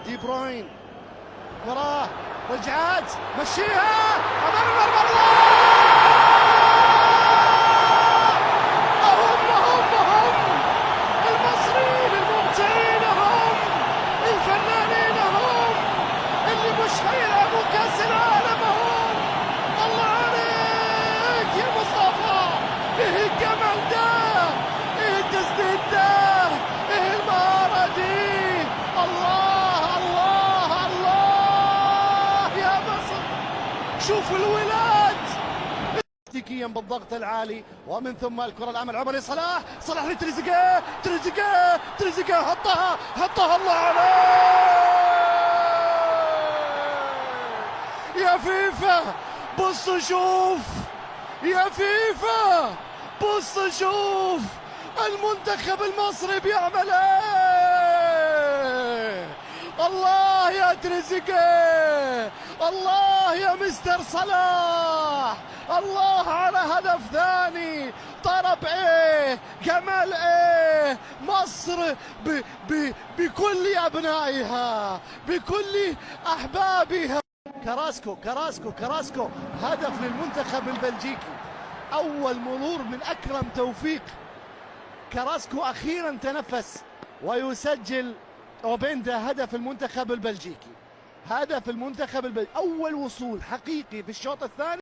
دي بروين وراه والجهاد مشيها امام المرمى. هم المصريين الممتعين، هم الفنانين، هم اللي مش هيلعبوا كاس العالم. هم الله عليك يا مصطفى، ايه الجمال ده، ايه التسديد ده، ايه المهارة دي، الله الله الله يا مصر. شوف الولاد تكتيكيا بالضغط العالي، ومن ثم الكرة الأمام عمر صلاح، صلاح لتريزيجيه، تريزيجيه حطها الله عليك يا فيفا. بص شوف يا فيفا، بص شوف المنتخب المصري بيعمل ايه. الله يا تريزيجيه، الله يا مستر صلاح، الله على هدف ثاني. طرب ايه، جمال ايه، مصر بكل ابنائها، بكل احبابها. كراسكو هدف للمنتخب البلجيكي، اول مرور من اكرم توفيق. كراسكو اخيرا تنفس ويسجل اوبندا هدف المنتخب البلجيكي، اول وصول حقيقي في الشوط الثاني.